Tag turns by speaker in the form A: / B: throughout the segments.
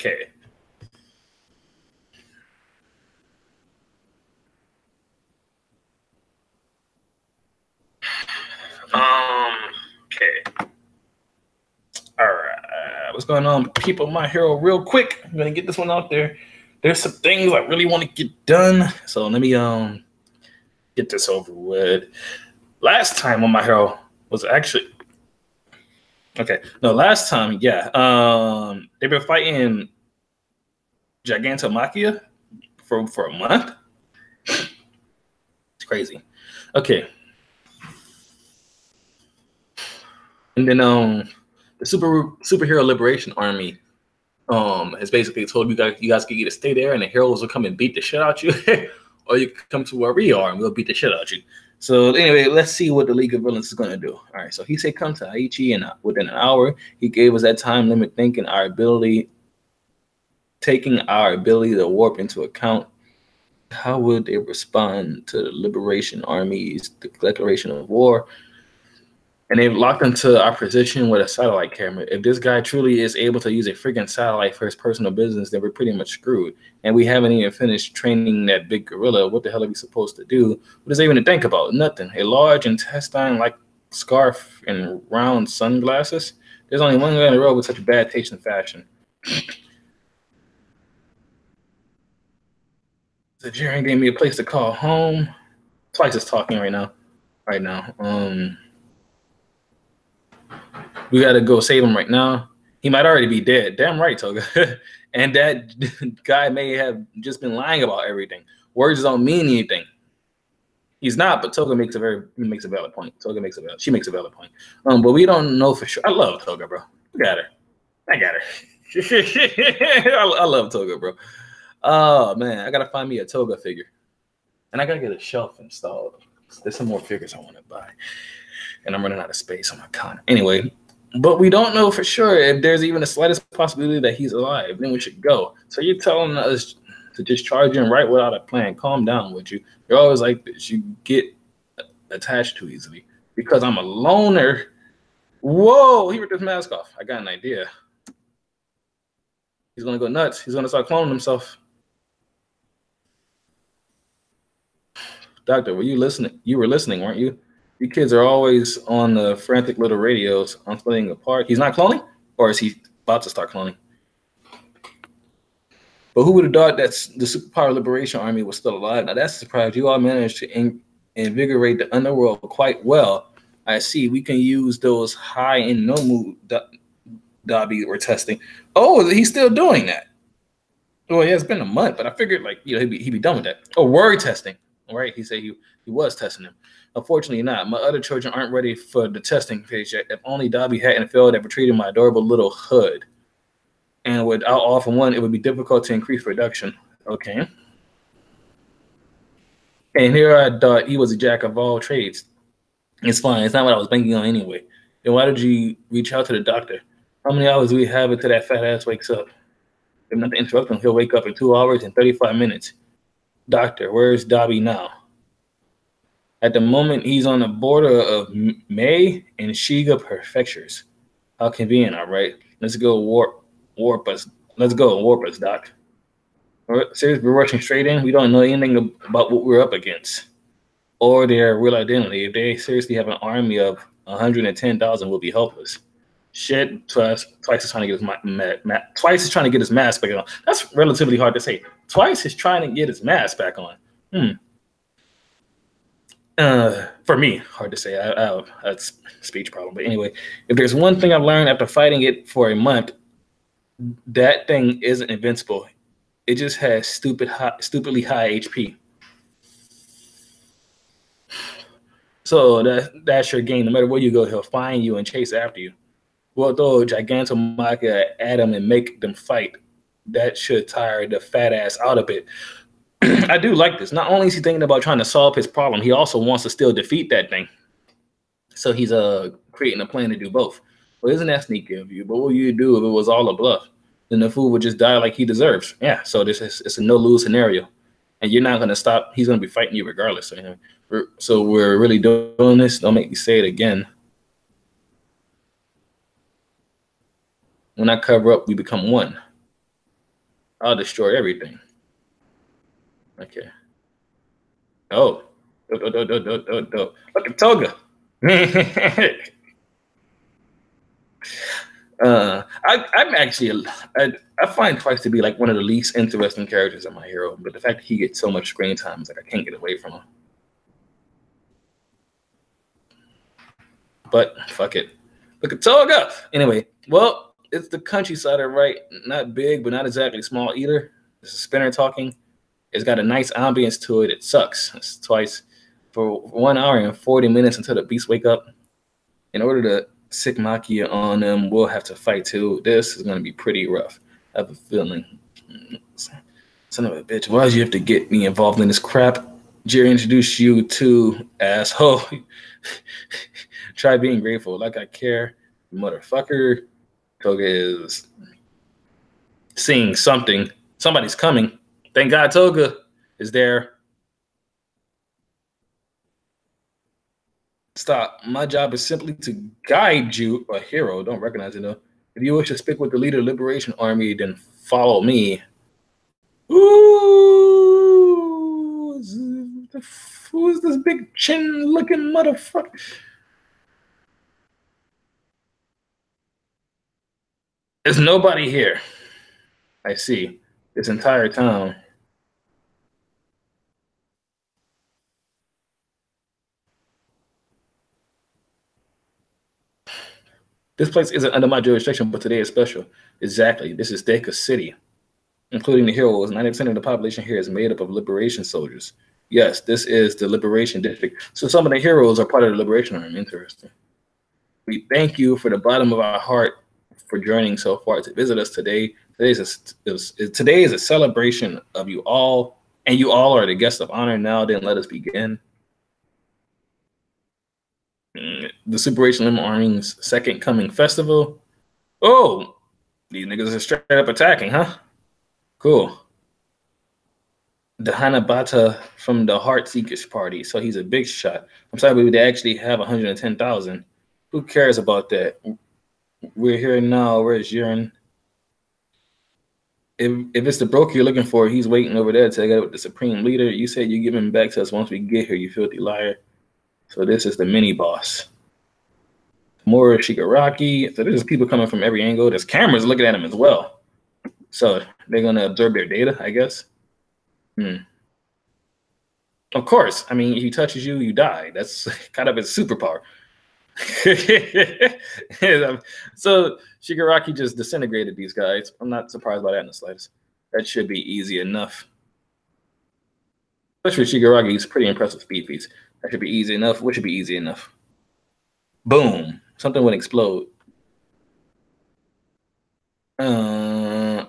A: Okay. Okay. All right. What's going on, people? My hero, real quick. I'm gonna get this one out there. There's some things I really want to get done, so let me get this over with. Last time on my hero was actually okay. No, last time, yeah. They've been fighting Gigantomachia for a month. It's crazy. Okay. And then the superhero liberation army has basically told you guys can either stay there and the heroes will come and beat the shit out you, or you can come to where we are and we'll beat the shit out you. So anyway, let's see what the League of Villains is going to do. All right, so he said come to Aichi and within an hour. He gave us that time limit, taking our ability to warp into account. How would they respond to the Liberation Army's declaration of war? And they've locked into our position with a satellite camera. If this guy truly is able to use a freaking satellite for his personal business, then we're pretty much screwed. And we haven't even finished training that big gorilla. What the hell are we supposed to do? What is there even to think about? Nothing. A large intestine-like scarf and round sunglasses. There's only one guy in the world with such bad taste in fashion. The Jiren gave me a place to call home. Twice is talking right now. We got to go save him right now. He might already be dead. Damn right, Toga. And that guy may have just been lying about everything. Words don't mean anything. He's not, but Toga makes a valid point. She makes a valid point. But we don't know for sure. I love Toga, bro. I got her. I love Toga, bro. Oh man, I gotta find me a Toga figure, and I gotta get a shelf installed. There's some more figures I want to buy, and I'm running out of space on my con. Anyway, but we don't know for sure if there's even the slightest possibility that he's alive. Then we should go. So you're telling us to just charge in right without a plan? Calm down, would you? You're always like this. You get attached too easily. Because I'm a loner. Whoa! He ripped his mask off. I got an idea. He's gonna go nuts. He's gonna start cloning himself. Doctor, were you listening? You were listening, weren't you? You kids are always on the frantic little radios on splitting apart. He's not cloning? Or is he about to start cloning? But who would have thought that the Superpower Liberation Army was still alive? Now that's a surprise. You all managed to invigorate the underworld quite well. I see. We can use those high and no mood Dobby we're testing. Oh, he's still doing that. Well, yeah, it's been a month, but I figured he'd be done with that. Oh, word testing. All right, he said he was testing him. Unfortunately not. My other children aren't ready for the testing phase yet. If only Dobby hadn't failed at retrieving my adorable little hood. And without all for one, it would be difficult to increase production. Okay. And here I thought he was a jack of all trades. It's fine. It's not what I was banking on anyway. Then why did you reach out to the doctor? How many hours do we have until that fat ass wakes up? If not to interrupt him, he'll wake up in 2 hours and 35 minutes. Doctor, where's Dobby now? At the moment, he's on the border of Mei and Shiga prefectures. How convenient, all right? Let's go warp us. Let's go warp us, Doc. Seriously, we're rushing straight in. We don't know anything about what we're up against or their real identity. If they seriously have an army of 110,000, we'll be helpless. Shit, Twice is trying to get Twice is trying to get his mask back on. That's relatively hard to say. Twice is trying to get his mask back on. For me, hard to say. I have a speech problem. But anyway, if there's one thing I've learned after fighting it for a month, that thing isn't invincible. It just has stupidly high HP. So that's your game. No matter where you go, he'll find you and chase after you. We'll throw Gigantomachia at him and make them fight. That should tire the fat ass out of it. I do like this. Not only is he thinking about trying to solve his problem, he also wants to still defeat that thing. So he's creating a plan to do both. Well, isn't that sneaky of you? But what would you do if it was all a bluff? Then the fool would just die like he deserves. Yeah, so it's a no-lose scenario. And you're not going to stop. He's going to be fighting you regardless. So, anyway, we're really doing this. Don't make me say it again. When I cover up, we become one. I'll destroy everything. Okay. Oh. Look at Toga. I'm actually I find Twice to be like one of the least interesting characters in My Hero, but the fact that he gets so much screen time is like I can't get away from him. But fuck it. Look at Toga. Anyway, well, it's the countryside, right? Not big, but not exactly small either. This is Spinner talking. It's got a nice ambience to it. It sucks. It's Twice for 1 hour and 40 minutes until the beasts wake up. In order to sick Makia on them, we'll have to fight too. This is going to be pretty rough. I have a feeling. Son of a bitch, why did you have to get me involved in this crap? Jerry introduced you to, asshole. Try being grateful like I care, motherfucker. Toga is seeing something. Somebody's coming. Thank God Toga is there. Stop. My job is simply to guide you, a hero. Don't recognize it though. If you wish to speak with the leader of the Liberation Army, then follow me. Ooh, who's this big chin-looking motherfucker? There's nobody here. I see. This entire town. This place isn't under my jurisdiction, but today is special. Exactly. This is Deka City, including the heroes. 90% of the population here is made up of Liberation soldiers. Yes, this is the Liberation District. So some of the heroes are part of the Liberation Army. Interesting. We thank you for the bottom of our heart for joining so far to visit us today. Today is a celebration of you all, and you all are the guests of honor. Now then, let us begin. The Superation Limb Army's Second Coming Festival. Oh, these niggas are straight up attacking, huh? Cool. The Hanabata from the Heartseekers Party. So he's a big shot. I'm sorry, but they actually have 110,000. Who cares about that? We're here now. Where's Jiren? If it's the broker you're looking for, he's waiting over there to get with the Supreme Leader. You said you give him back to us once we get here, you filthy liar. So this is the mini boss. More Shigaraki. So there's people coming from every angle. There's cameras looking at him as well. So they're going to observe their data, I guess. Of course. I mean, if he touches you, you die. That's kind of his superpower. So Shigaraki just disintegrated these guys. I'm not surprised by that in the slightest. That should be easy enough. Especially Shigaraki, he's pretty impressive speed feats. That should be easy enough. What should be easy enough? Boom. Something would explode.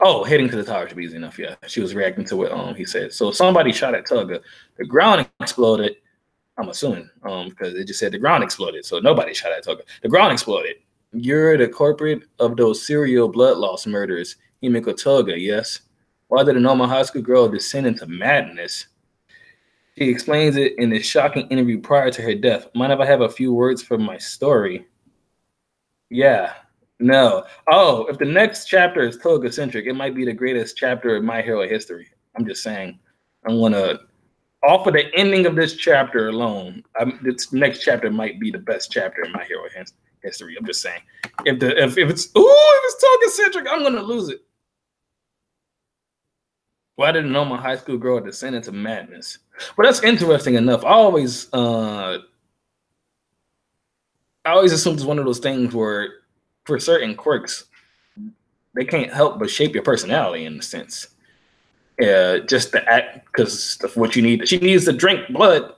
A: Oh, heading to the tower should be easy enough. Yeah, she was reacting to what he said. So somebody shot at Toga. The ground exploded. I'm assuming because it just said the ground exploded. So nobody shot at Toga. The ground exploded. You're the culprit of those serial blood loss murders. Himiko Toga, yes. Why did a normal high school girl descend into madness? She explains it in this shocking interview prior to her death. Mind if I have a few words from my story? Yeah. No. Oh, if the next chapter is Toga-centric, it might be the greatest chapter of My Hero history. I'm just saying. I'm going to, off of the ending of this chapter alone, this next chapter might be the best chapter in My Hero history. I'm just saying. If it's Toga-centric, I'm going to lose it. Why did a normal high school girl descend into madness? Well, that's interesting enough. I always assumed it's one of those things where, for certain quirks, they can't help but shape your personality in a sense. Just to act because of what you need. She needs to drink blood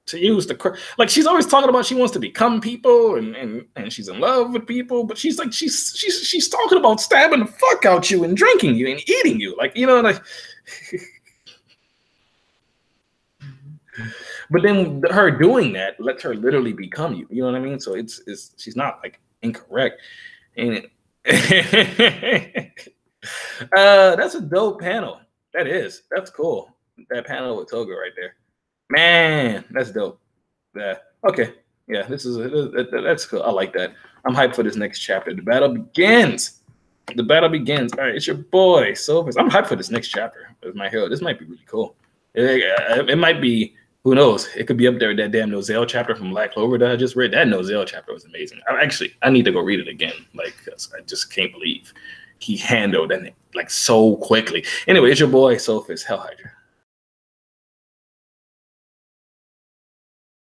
A: to use the quirk. Like she's always talking about she wants to become people and she's in love with people, but she's like she's talking about stabbing the fuck out you and drinking you and eating you, like like. But then her doing that lets her literally become you. You know what I mean? So it's she's not like incorrect. And that's a dope panel. That's cool. That panel with Toga right there. Man, that's dope. Yeah. Okay. Yeah, that's cool. I like that. I'm hyped for this next chapter. The battle begins. The battle begins. All right, it's your boy Sophus. I'm hyped for this next chapter with my hero. This might be really cool. It might be. Who knows? It could be up there with that damn Nozel chapter from Black Clover that I just read. That Nozel chapter was amazing. I need to go read it again. Like, cause I just can't believe he handled it like so quickly. Anyway, it's your boy Sophus Hell Hydra.